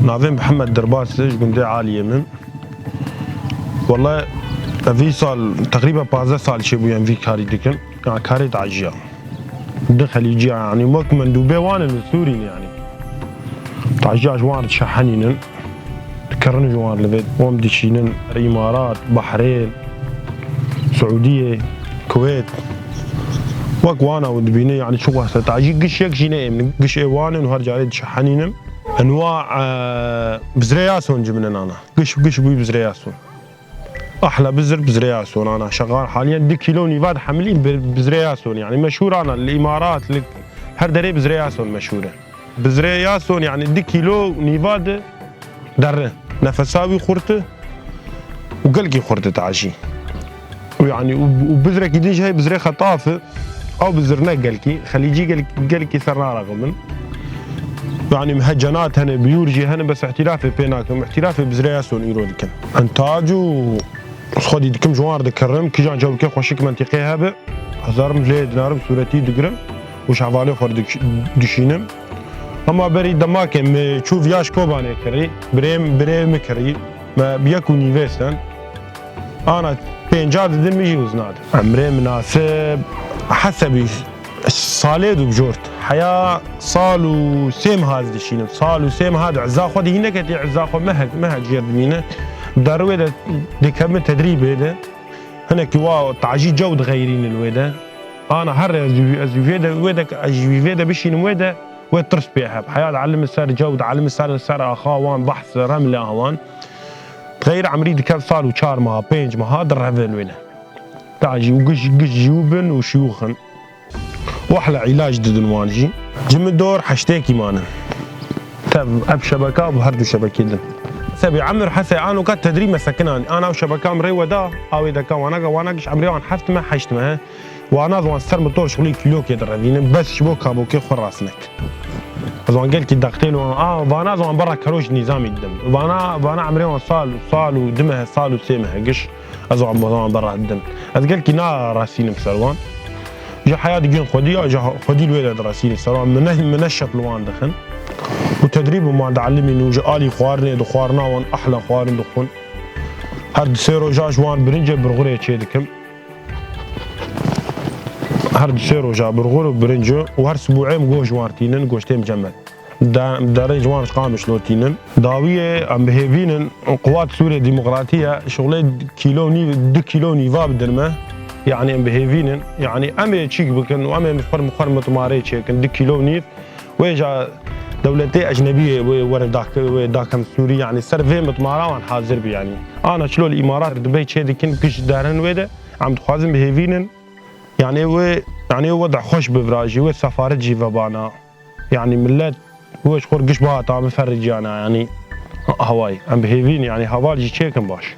نافين محمد درباس جندي عالية من والله في صار تقريبا 15 سال شبو يعني في كاري دكن يعني كاري تعجيا دخل يجي يعني موك مندوبة وانا السوريين يعني تعجيا جوان شحنين تكرن جوان لبيت ومدشينن الامارات بحرين سعودية كويت وك وانا ودبيني يعني شو هسه تعجي قش يكشيني من قش ايوان وهرجع عليه شحنين انواع بزرياسون جبنا انا قش بوي بزرياسون احلى بزرياسون انا شغال حاليا 2 كيلو نيفاد حاملين بزرياسون يعني مشهور انا الامارات هر دري بزرياسون مشهوره بزرياسون يعني 2 كيلو نيفاد دره نفساوي خورته وقلقي خورته تعشي ويعني وبزره كيديش هي بزره خطافه او بزرنا قلقي خليجي قلقي سراره قمن يعني مهجنات هنا بيورجي هنا بس احترافي بيناكم احترافي بزرياسون ايرودكم انتاجو خدي دكم جوار دكرم كي جان جاوكي خوشك منطقي هابه هزار ملي دينار صورتي دقرم وش حوالي خور دشينم اما بري دماكم تشوف ياش كوباني كري بريم كري ما بيكو نيفيسن انا بينجاد دين ميجي وزناد عمري مناسب حسب صاليد وبجورت حياة صالو سيم هذا دشينم صالو سيم هذا عزا خدي هنا كتي عزا خو مهج جردمينه دارويدا دكمل تدريب هذا هنا كوا تعجيل جود غيرين الويدا انا هر ازويدا ويدا ازويدا بشين ويدا وترس بيها بحياه علم السعر جود علم السعر اخوان بحث رمل اهوان تغير عمري دكاب صار وشار ما بينج ما هذا الرفل وينا تعجي وقش جيوبن وشيوخن واحلى علاج ضد الموانجي جم الدور حشتيكي مانا تب اب شبكه وهردو شبكيدن سبي عمر حسي انا وكات تدريب مسكناني انا وشبكه مري ودا او اذا كان وانا قش عمري وان حفت ما حشت ما وانا زوان سر مطور شغلي كيلو كده رافين بس شبوكه بوكي خر راسنك زوان قال كي دقتين وانا زوان برا كروش نظامي الدم وانا عمري وان صال ودمه صال وسيمه قش زوان برا الدم قال كي نا راسين بسروان جا حياتي جين خدي الولد راسين سروان من الشط لوان دخن وتدريب ما تعلمني انه جالي خوارني دخوارنا وان احلى خوارن دخون هرد سيرو جا جوان برنجه برغوري تشيدكم هرد سيرو جا برغورو برنجه وهر اسبوعين جو جوارتينن جوشتين مجمد داري جوان قامش لوتينن داويه ام بهيفينن قوات سوريا الديمقراطيه شغله كيلو ني 2 كيلو نيفا بدرمه يعني ام بهيفينن يعني ام تشيك بكن وام مخر متماري تشيكن 2 كيلو نيف ويجا دولتي اجنبيه ورا داك سوري يعني سيرفي متمارا وان حاضر بي يعني انا شلو الامارات دبي تشي كن كش دارن ويدا عم تخازم بهيفينن يعني وضع خوش بفراجي والسفاره جيفا بانا يعني ملات هو شخور قش بها طعم فرج يعني هواي ام بهيفين يعني هوالجي تشيكن باش